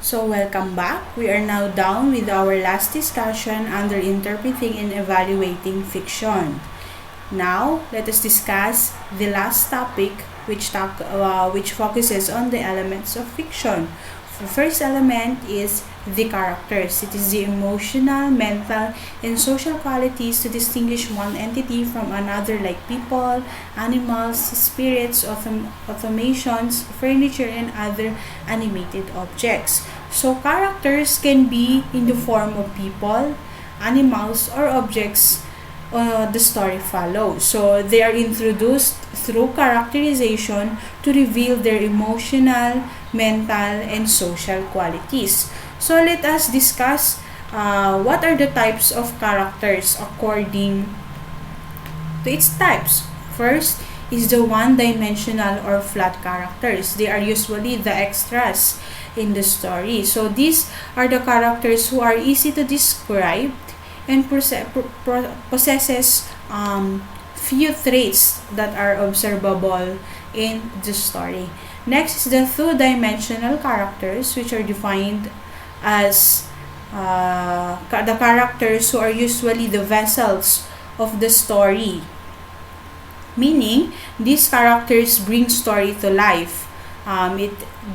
So welcome back. We are now down with our last discussion under interpreting and evaluating fiction. Now, let us discuss the last topic which focuses on the elements of fiction. The first element is the characters. It is the emotional, mental, and social qualities to distinguish one entity from another, like people, animals, spirits, automations, furniture, and other animated objects. So characters can be in the form of people, animals, or objects the story follows. So they are introduced through characterization to reveal their emotional, mental, and social qualities. So let us discuss what are the types of characters according to its types. First is the one-dimensional or flat characters. They are usually the extras in the story. So these are the characters who are easy to describe and possesses few traits that are observable in the story. Next is the two-dimensional characters, which are defined as the characters who are usually the vessels of the story. Meaning, these characters bring story to life.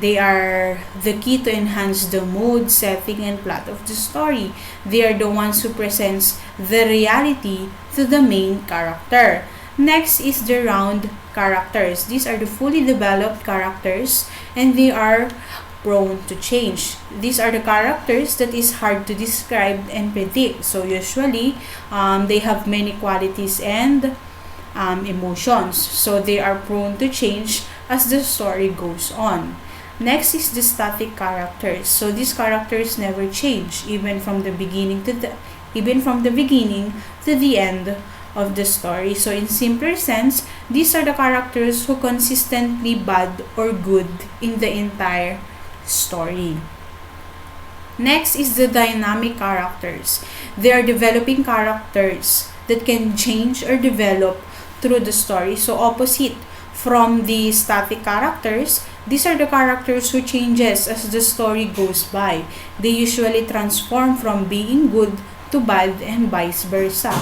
They are the key to enhance the mood, setting, and plot of the story. They are the ones who presents the reality to the main character. Next is the round characters. These are the fully developed characters, and they are prone to change. These are the characters that is hard to describe and predict. So usually, they have many qualities and emotions. So they are prone to change as the story goes on. Next is the static characters. So these characters never change, even from the beginning to the end of the story. So in simpler sense, these are the characters who consistently bad or good in the entire story. Next is the dynamic characters. They are developing characters that can change or develop through the story. So opposite from the static characters, these are the characters who changes as the story goes by. They usually transform from being good to bad and vice versa.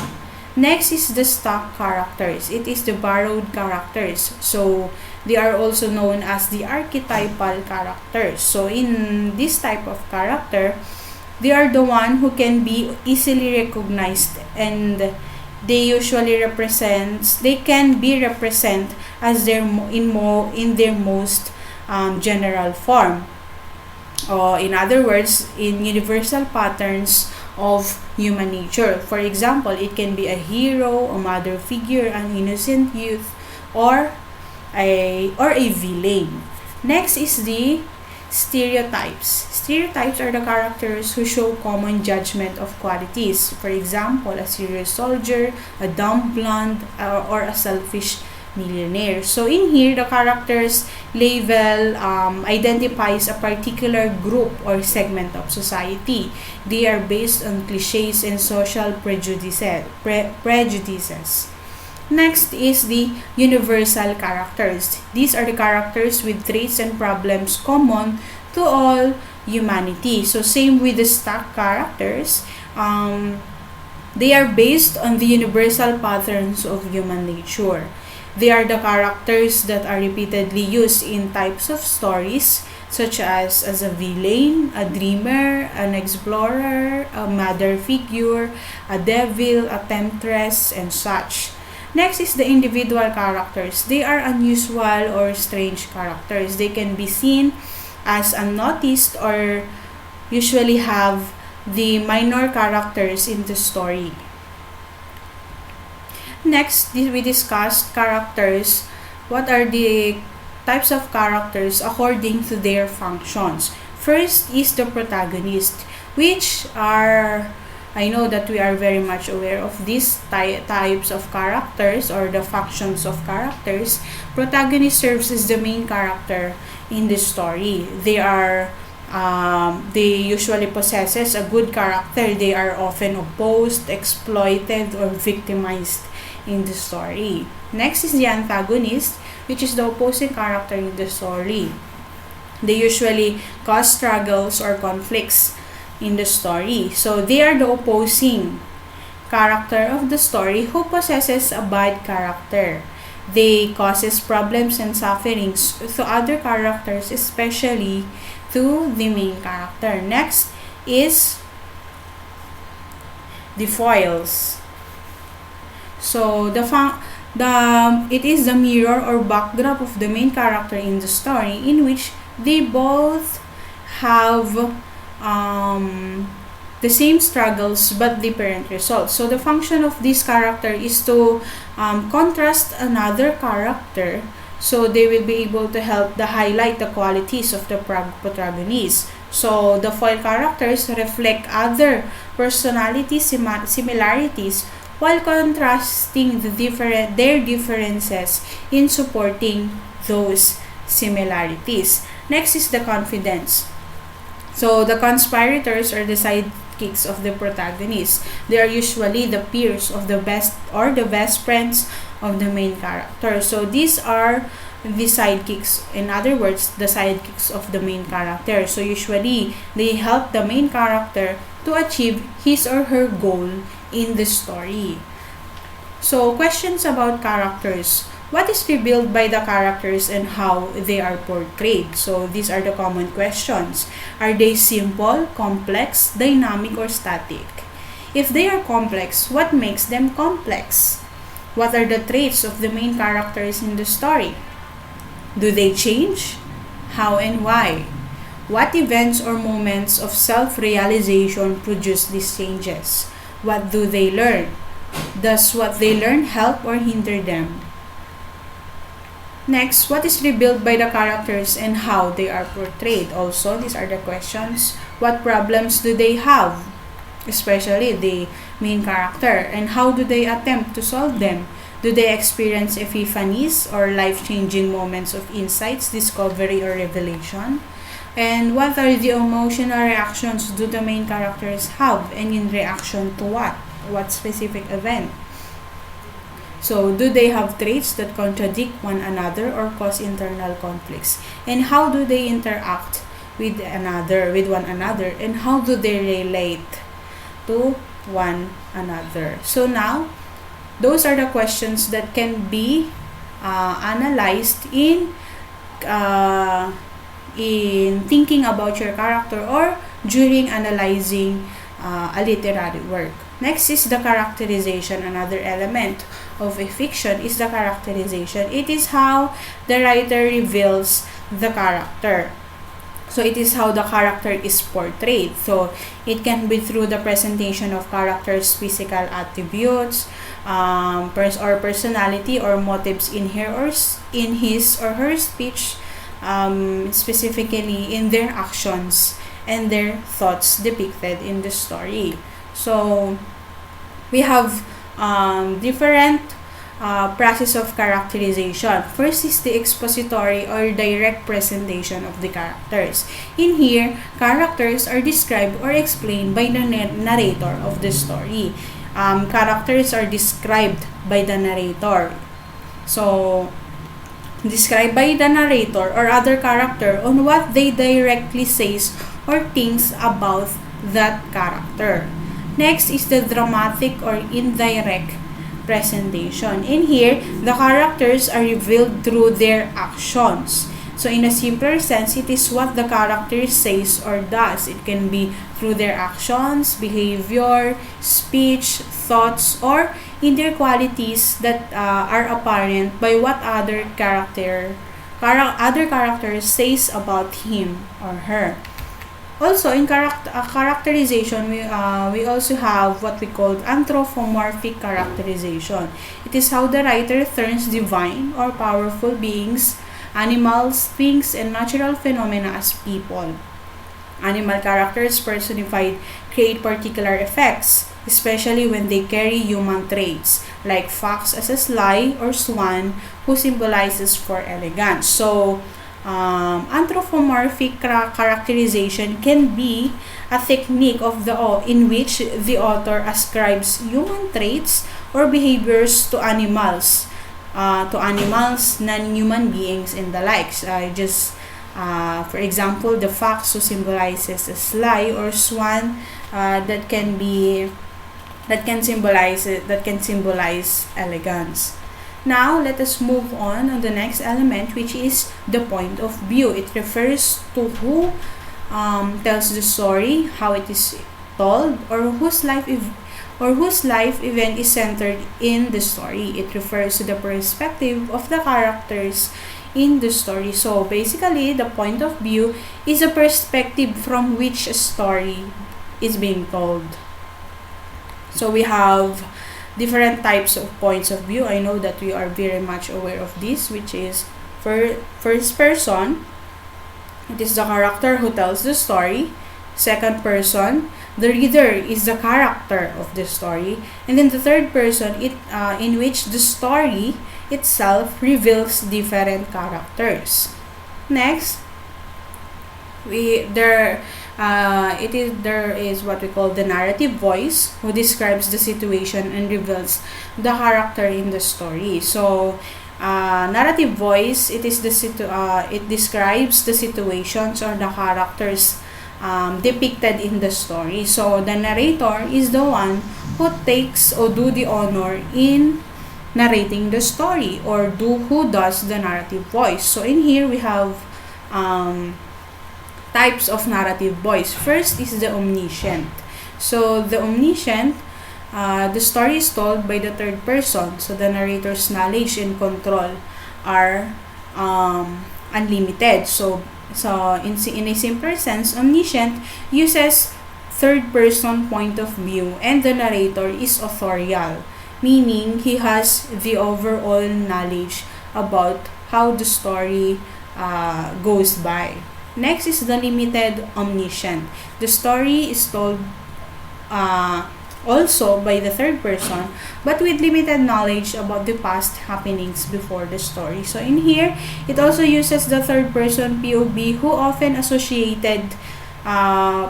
Next is the stock characters. It is the borrowed characters. So they are also known as the archetypal characters. So in this type of character, they are the one who can be easily recognized, and they can be represented as in their most general form. In other words, in universal patterns of human nature. For example, it can be a hero, a mother figure, an innocent youth, or a villain. Next is the stereotypes. Stereotypes are the characters who show common judgment of qualities. For example, a serious soldier, a dumb blonde, or a selfish millionaire. So in here, the characters label identifies a particular group or segment of society. They are based on cliches and social prejudices. Next is the universal characters. These are the characters with traits and problems common to all humanity. So same with the stock characters. They are based on the universal patterns of human nature. They are the characters that are repeatedly used in types of stories, such as a villain, a dreamer, an explorer, a mother figure, a devil, a temptress, and such. Next is the individual characters. They are unusual or strange characters. They can be seen as unnoticed or usually have the minor characters in the story. Next, we discussed characters. What are the types of characters according to their functions? First is the protagonist, which are, I know that we are very much aware of these types of characters or the functions of characters. Protagonist serves as the main character in the story. They usually possesses a good character. They are often opposed, exploited, or victimized in the story. Next is the antagonist, which is the opposing character in the story. They usually cause struggles or conflicts in the story. So they are the opposing character of the story who possesses a bad character. They causes problems and sufferings to other characters, especially to the main character. Next is the foils. So it is the mirror or backdrop of the main character in the story, in which they both have the same struggles but different results. So the function of this character is to contrast another character, so they will be able to help to highlight the qualities of the protagonist. So the foil characters reflect other personality similarities while contrasting their differences in supporting those similarities. Next is the confidence. So the conspirators are the sidekicks of the protagonist. They are usually the peers of the best friends of the main character. So these are the sidekicks. In other words, the sidekicks of the main character. So usually they help the main character to achieve his or her goal in the story. So questions about characters. What is revealed by the characters and how they are portrayed? So these are the common questions. Are they simple, complex, dynamic, or static? If they are complex, what makes them complex? What are the traits of the main characters in the story? Do they change? How and why? What events or moments of self-realization produce these changes? What do they learn? Does what they learn help or hinder them? Next, what is revealed by the characters and how they are portrayed? Also, these are the questions. What problems do they have? Especially the main character. And how do they attempt to solve them? Do they experience epiphanies or life-changing moments of insights, discovery, or revelation? And what are the emotional reactions do the main characters have, and in reaction to what? What specific event? So, do they have traits that contradict one another or cause internal conflicts? And how do they interact with one another? And how do they relate to one another? So now, those are the questions that can be analyzed in thinking about your character or during analyzing a literary work. Next is the characterization. Another element of a fiction is the characterization. It is how the writer reveals the character. So it is how the character is portrayed. So it can be through the presentation of characters' physical attributes, or personality or motives in his or her speech, specifically in their actions and their thoughts depicted in the story. So we have different process of characterization. First is the expository or direct presentation of the characters. In here, characters are described or explained by the narrator of the story. Characters are described by the narrator. So, described by the narrator or other character on what they directly says or thinks about that character. Next is the dramatic or indirect presentation. In here, the characters are revealed through their actions. So in a simpler sense, it is what the character says or does. It can be through their actions, behavior, speech, thoughts, or in their qualities that are apparent by what other characters says about him or her. Also, in characterization, we also have what we call anthropomorphic characterization. It is how the writer turns divine or powerful beings, animals, things, and natural phenomena as people. Animal characters personified create particular effects, especially when they carry human traits, like fox as a sly or swan who symbolizes for elegance. So, anthropomorphic characterization can be a technique in which the author ascribes human traits or behaviors to animals, non-human beings, and the likes. I just For example, the fox who symbolizes a sly, or swan that can symbolize elegance. Now, let us move on the next element, which is the point of view. It refers to who tells the story, how it is told, or whose life event is centered in the story. It refers to the perspective of the characters in the story. So basically, the point of view is a perspective from which a story is being told. So we have different types of points of view. I know that we are very much aware of this, which is first person. It is the character who tells the story. Second person, the reader is the character of the story. And then the third person, in which the story itself reveals different characters. Next, there is what we call the narrative voice, who describes the situation and reveals the character in the story. So narrative voice, it describes the situations or the characters depicted in the story. So the narrator is the one who takes or do the honor in narrating the story, or who does the narrative voice. So in here we have types of narrative voice. First is the omniscient. So the omniscient, the story is told by the third person. So the narrator's knowledge and control are unlimited. So in a simpler sense, omniscient uses third person point of view, and the narrator is authorial, meaning he has the overall knowledge about how the story goes by. Next is the limited omniscient. The story is told also by the third person, but with limited knowledge about the past happenings before the story. So in here, it also uses the third person POV, who often associated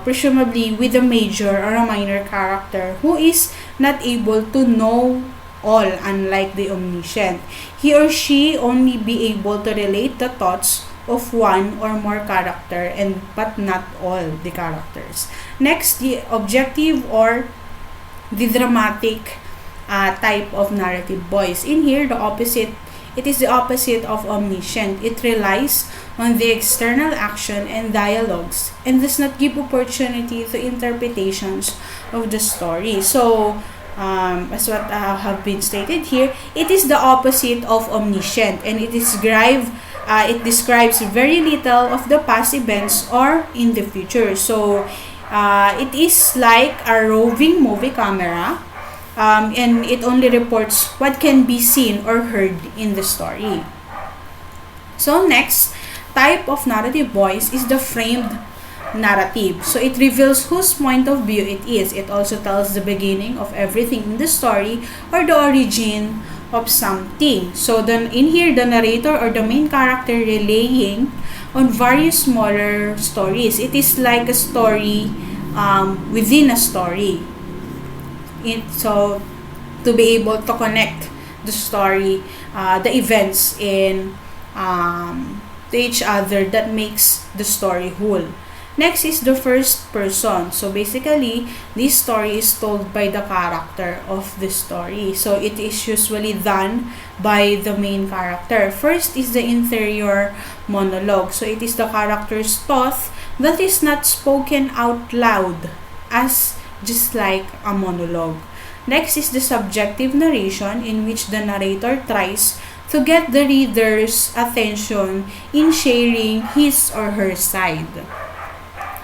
presumably with a major or a minor character who is not able to know all, unlike the omniscient. He or she only be able to relate the thoughts of one or more character, but not all the characters. Next, the objective or the dramatic type of narrative voice. In here, it is the opposite of omniscient. It relies on the external action and dialogues and does not give opportunity to interpretations of the story. So, as what have been stated here, it is the opposite of omniscient, and it describes very little of the past events or in the future. So, it is like a roving movie camera, and it only reports what can be seen or heard in the story. So next type of narrative voice is the framed narrative. So it reveals whose point of view it is. It also tells the beginning of everything in the story or the origin of something. So then in here, the narrator or the main character relaying on various smaller stories. It is like a story within a story. So to be able to connect the story, the events to each other, that makes the story whole. Next is the first person. So basically, this story is told by the character of the story. So it is usually done by the main character. First is the interior monologue. So it is the character's thought that is not spoken out loud, as just like a monologue. Next is the subjective narration, in which the narrator tries to get the reader's attention in sharing his or her side.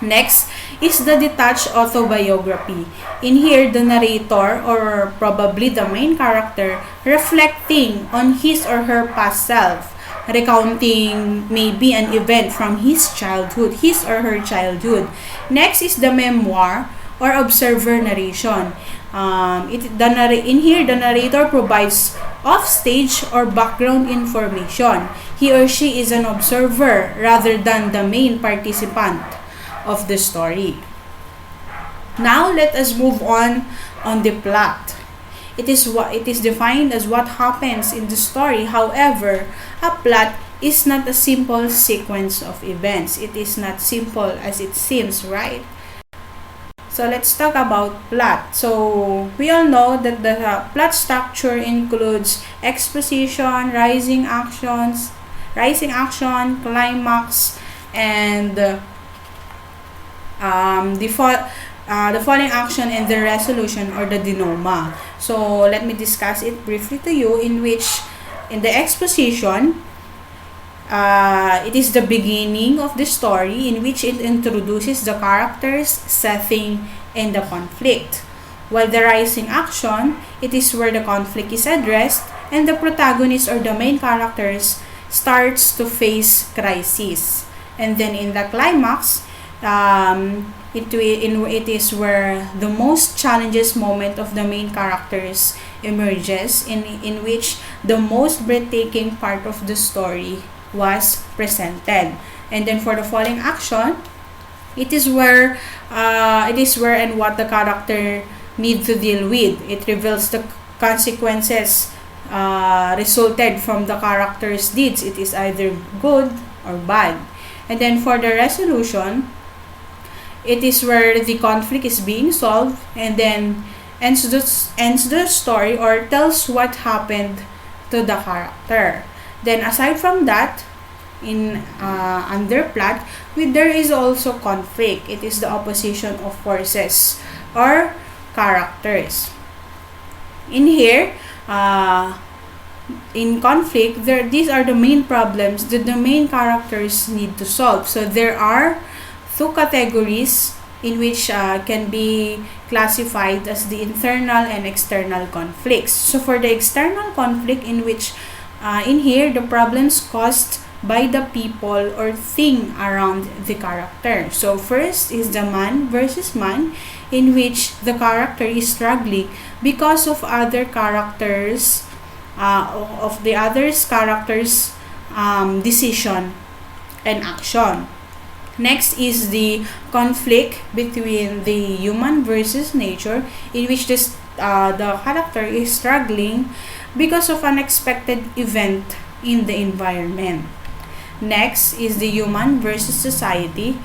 Next is the detached autobiography. In here, the narrator, or probably the main character, reflecting on his or her past self, recounting maybe an event from his or her childhood. Next is the memoir or observer narration. In here, the narrator provides offstage or background information. He or she is an observer rather than the main participant of the story. Now let us move on the plot. It is defined as what happens in the story. However, a plot is not a simple sequence of events. It is not simple as it seems, right? So let's talk about plot. So we all know that the plot structure includes exposition, rising action, climax, and the falling action and the resolution, or the denouement. So let me discuss it briefly to you, in which in the exposition, it is the beginning of the story, in which it introduces the characters, setting, and the conflict. While the rising action, it is where the conflict is addressed and the protagonist or the main characters starts to face crisis. And then in the climax, it is where the most challenges moment of the main characters emerges, in which the most breathtaking part of the story was presented. And then for the falling action, it is where and what the character need to deal with. It reveals the consequences resulted from the character's deeds. It is either good or bad. And then for the resolution, it is where the conflict is being solved, and then ends the story, or tells what happened to the character. Then aside from that, in under plot, there is also conflict. It is the opposition of forces or characters. In here, in conflict, these are the main problems that the main characters need to solve. So there are two categories in which can be classified as the internal and external conflicts. So for the external conflict, in which in here, the problems caused by the people or thing around the character. So first is the man versus man, in which the character is struggling because of other characters, decision and action. Next is the conflict between the human versus nature, in which the character is struggling because of unexpected event in the environment. Next is the human versus society,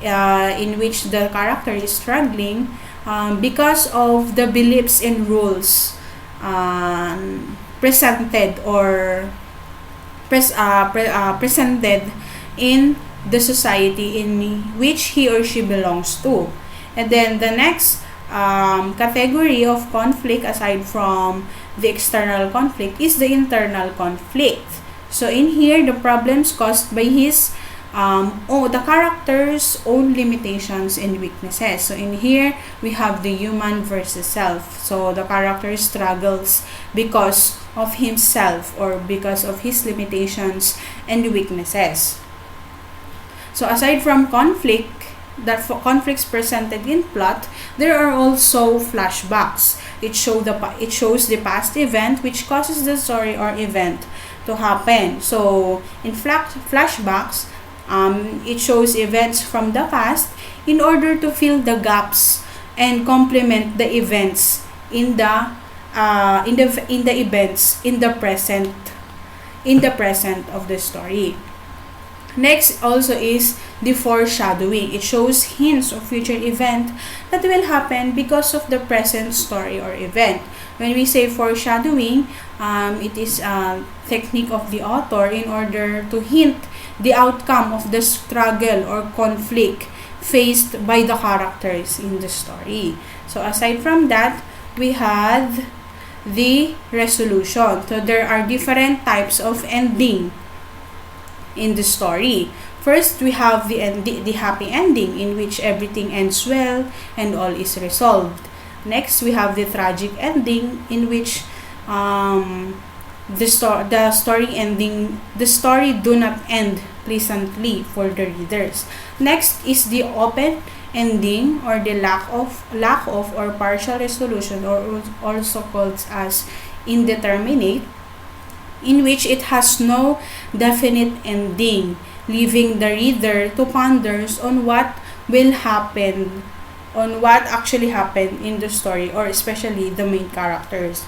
in which the character is struggling because of the beliefs and rules presented in the society in which he or she belongs to. And then the next category of conflict, aside from the external conflict, is the internal conflict. So in here, the problems caused by the character's own limitations and weaknesses. So in here, we have the human versus self. So the character struggles because of himself, or because of his limitations and weaknesses. So aside from conflicts presented in plot, there are also flashbacks. It shows the past event which causes the story or event to happen. So in flashbacks, it shows events from the past in order to fill the gaps and complement the events in the present of the story. Next also is the foreshadowing. It shows hints of future event that will happen because of the present story or event. When we say foreshadowing, it is a technique of the author in order to hint the outcome of the struggle or conflict faced by the characters in the story. So aside from that, we had the resolution. So there are different types of ending in the story. First, we have the happy ending, in which everything ends well and all is resolved. Next, we have the tragic ending, in which the story do not end pleasantly for the readers. Next is the open ending, or the lack of or partial resolution, or also called as indeterminate, in which it has no definite ending, leaving the reader to ponder on what will happen, on what actually happened in the story, or especially the main characters.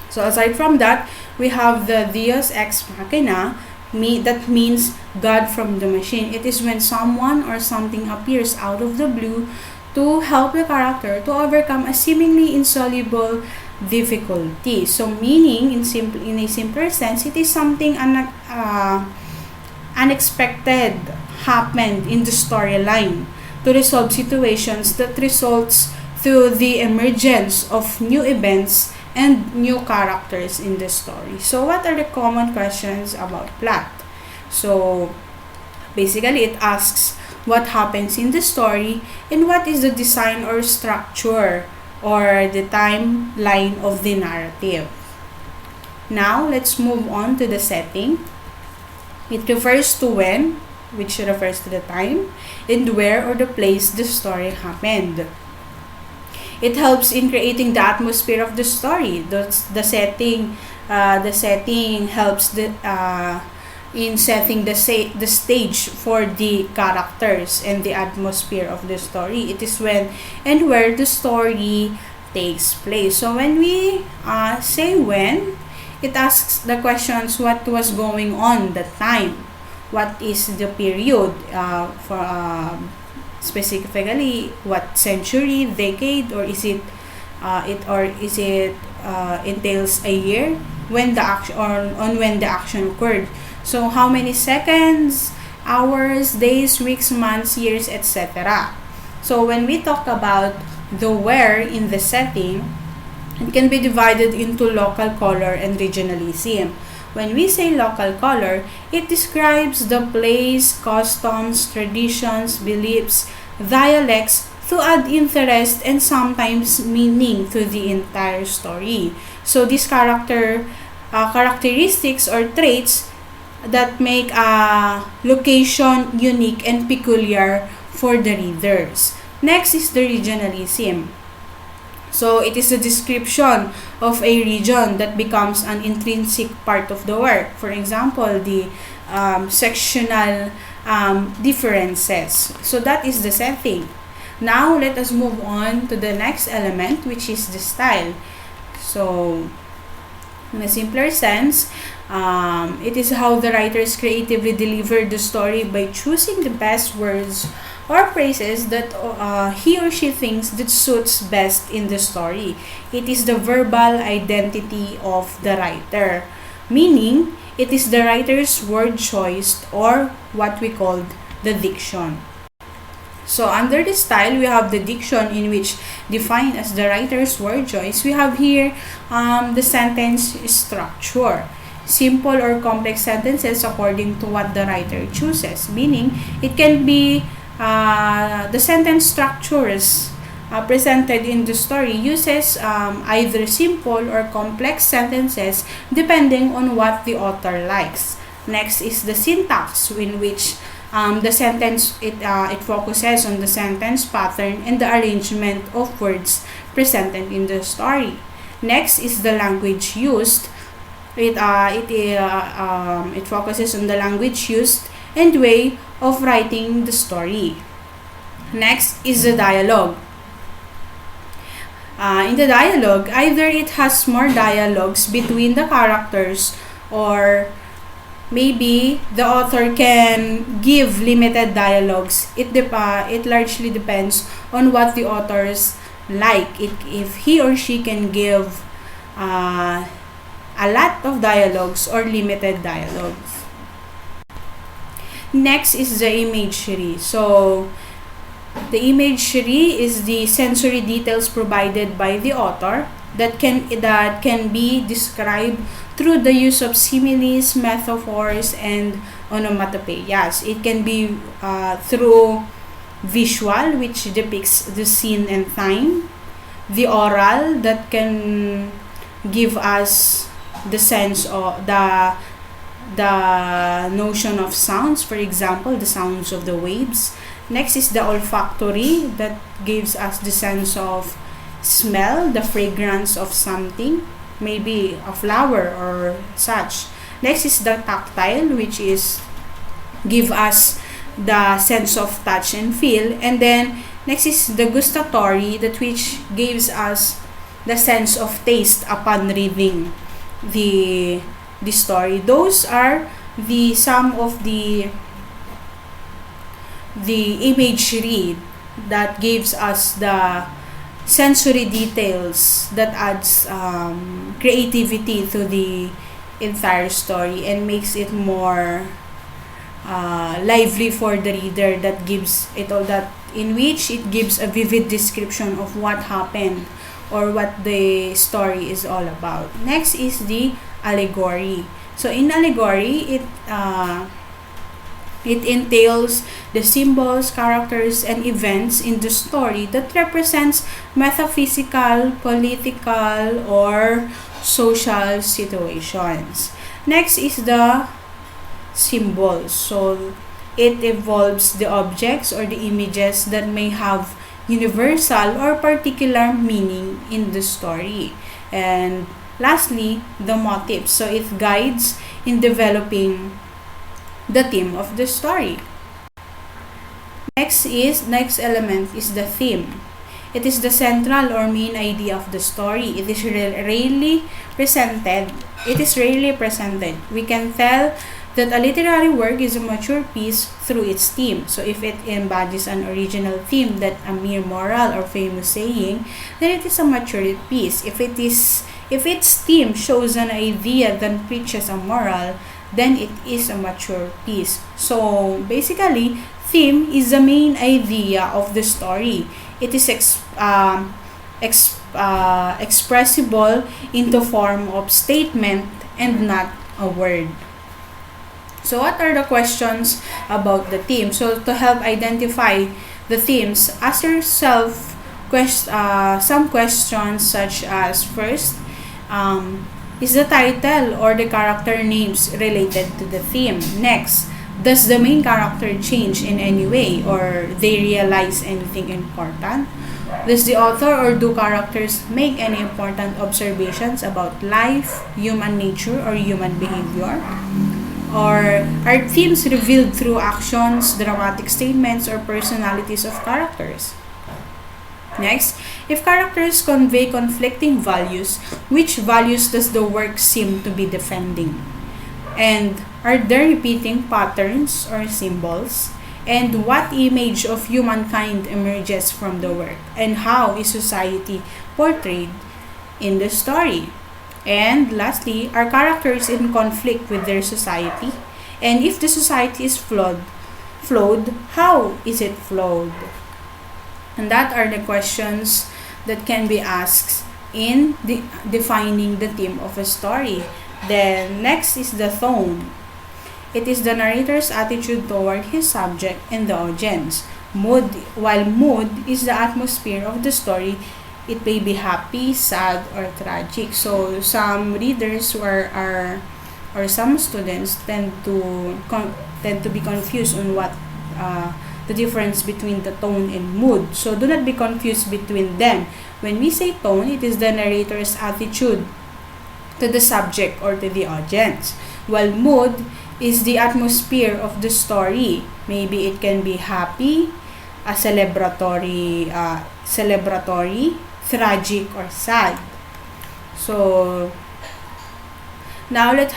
So aside from that, we have the Deus Ex Machina, that means God from the machine. It is when someone or something appears out of the blue to help the character to overcome a seemingly insoluble difficulty. So meaning, in a simpler sense, it is something unexpected happened in the storyline to resolve situations that results through the emergence of new events and new characters in the story. So what are the common questions about plot? So basically it asks what happens in the story and what is the design or structure or the timeline of the narrative. Now let's move on to the setting. It refers to when, which refers to the time, and where or the place the story happened. It helps in creating the atmosphere of the story. The setting helps in setting the stage for the characters and the atmosphere of the story. It is when and where the story takes place. So when we say when, it asks the questions what was going on that time, what is the period specifically what century, decade, or is it entails a year when the action on when the action occurred. So how many seconds, hours, days, weeks, months, years, etc. So when we talk about the where in the setting, it can be divided into local color and regionalism. When we say local color, it describes the place, customs, traditions, beliefs, dialects to add interest and sometimes meaning to the entire story. So these characteristics or traits that make a location unique and peculiar for the readers. Next is the regionalism. So it is a description of a region that becomes an intrinsic part of the work. For example, the sectional differences. So that is the setting. Now let us move on to the next element, which is the style. So in a simpler sense, it is how the writers creatively deliver the story by choosing the best words or phrases that he or she thinks that suits best in the story. It is the verbal identity of the writer, meaning it is the writer's word choice or what we call the diction. So under the style, we have the diction, in which defined as the writer's word choice. We have here the sentence structure. Simple or complex sentences according to what the writer chooses, meaning it can be the sentence structures presented in the story uses either simple or complex sentences depending on what the author likes. Next is the syntax, in which the sentence it focuses on the sentence pattern and the arrangement of words presented in the story. Next is the language used. It focuses on the language used and way of writing the story. Next is the dialogue. In the dialogue, either it has more dialogues between the characters, or maybe the author can give limited dialogues. It largely depends on what the authors like. If he or she can give a lot of dialogues or limited dialogues. Next is the imagery. So the imagery is the sensory details provided by the author that can be described through the use of similes, metaphors, and onomatopoeias. It can be through visual, which depicts the scene and time, the oral, that can give us the sense of the notion of sounds, for example, the sounds of the waves. Next is the olfactory, that gives us the sense of smell, the fragrance of something, maybe a flower or such. Next is the tactile, which is give us the sense of touch and feel. And then next is the gustatory, that which gives us the sense of taste upon reading the story. Those are some of the imagery that gives us the sensory details that adds creativity to the entire story and makes it more lively for the reader, that gives it all that in which it gives a vivid description of what happened or what the story is all about. Next is the allegory. So in allegory, it entails the symbols, characters, and events in the story that represents metaphysical, political, or social situations. Next is the symbols. So it involves the objects or the images that may have universal or particular meaning in the story. And lastly, the motifs. So it guides in developing the theme of the story. Next element is the theme. It is the central or main idea of the story. It is rarely presented. We can tell that a literary work is a mature piece through its theme. So if it embodies an original theme, that a mere moral or famous saying, then it is a mature piece. If its theme shows an idea that preaches a moral, then it is a mature piece. So basically, theme is the main idea of the story. It is expressible into form of statement and not a word. So what are the questions about the theme? So to help identify the themes, ask yourself some questions such as, first, is the title or the character names related to the theme? Next, does the main character change in any way or they realize anything important? Does the author or do characters make any important observations about life, human nature, or human behavior? Or are themes revealed through actions, dramatic statements, or personalities of characters? Next, if characters convey conflicting values, which values does the work seem to be defending? And are there repeating patterns or symbols? And what image of humankind emerges from the work? And how is society portrayed in the story? And lastly, are characters in conflict with their society? And if the society is flawed, how is it flawed? And that are the questions that can be asked in defining the theme of a story. Then next is the tone. It is the narrator's attitude toward his subject and the audience. While mood is the atmosphere of the story, it may be happy, sad, or tragic. So some readers or some students tend to be confused on what the difference between the tone and mood. So do not be confused between them. When we say tone, it is the narrator's attitude to the subject or to the audience, while mood is the atmosphere of the story. Maybe it can be happy, celebratory, tragic, or sad. So now let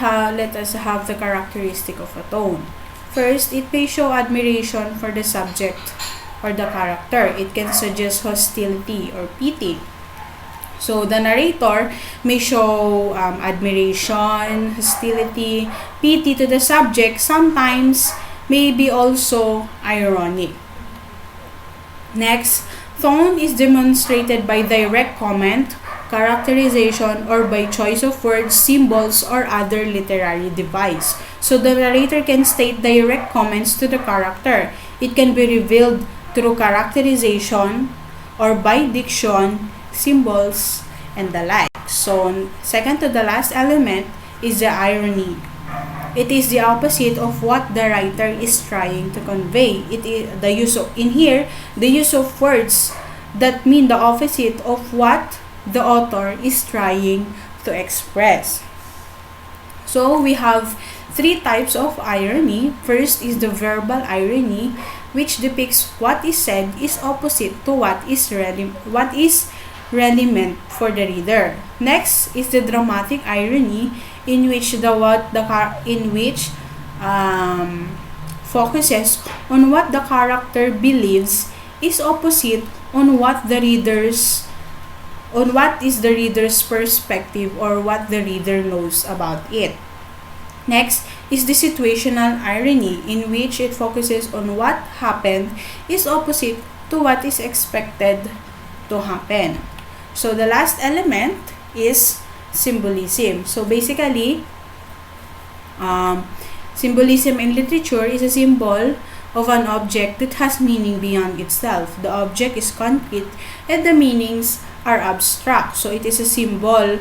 us have the characteristic of a tone. First, it may show admiration for the subject or the character. It can suggest hostility or pity. So the narrator may show admiration, hostility, pity to the subject, sometimes maybe also ironic. Next, tone is demonstrated by direct comment, characterization, or by choice of words, symbols, or other literary device. So the narrator can state direct comments to the character. It can be revealed through characterization or by diction, symbols, and the like. So second to the last element is the irony. It is the opposite of what the writer is trying to convey. It is the use of words that mean the opposite of what the author is trying to express. So we have three types of irony. First is the verbal irony, which depicts what is said is opposite to what is really meant for the reader. Next is the dramatic irony, in which focuses on what the character believes is opposite on what is the reader's perspective or what the reader knows about it. Next is the situational irony, in which it focuses on what happened is opposite to what is expected to happen. So the last element is symbolism. So basically, symbolism in literature is a symbol of an object that has meaning beyond itself. The object is concrete and the meanings are abstract. So it is a symbol.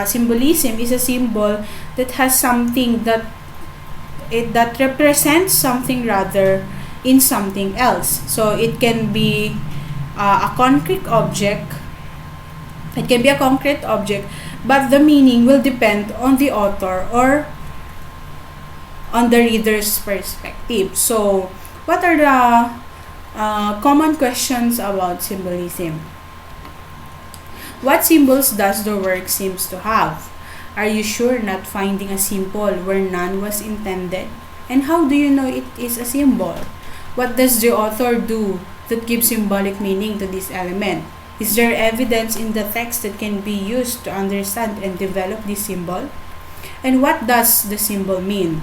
Symbolism is a symbol that has something that represents something rather in something else. So it can be a concrete object. It can be a concrete object, but the meaning will depend on the author or on the reader's perspective. So, what are the common questions about symbolism? What symbols does the work seems to have? Are you sure not finding a symbol where none was intended? And how do you know it is a symbol? What does the author do that gives symbolic meaning to this element? Is there evidence in the text that can be used to understand and develop this symbol? And what does the symbol mean?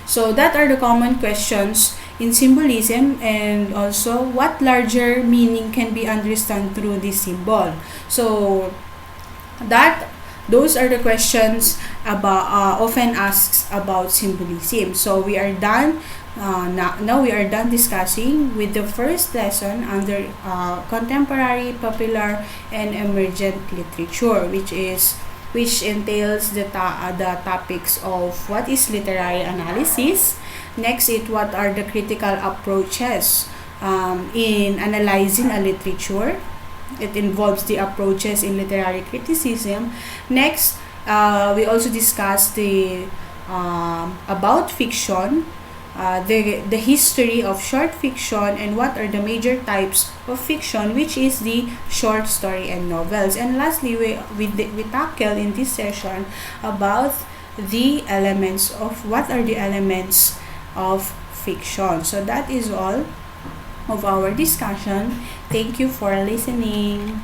So that are the common questions in symbolism, and also what larger meaning can be understood through this symbol. So those are the questions about often asked about symbolism. So we are done. Now we are done discussing with the first lesson under contemporary, popular, and emergent literature, which entails the topics of what is literary analysis. Next, what are the critical approaches in analyzing a literature. It involves the approaches in literary criticism. Next, we also discussed about fiction, the history of short fiction, and what are the major types of fiction, which is the short story and novels. And lastly, we tackle in this session about what are the elements of fiction. So that is all of our discussion. Thank you for listening.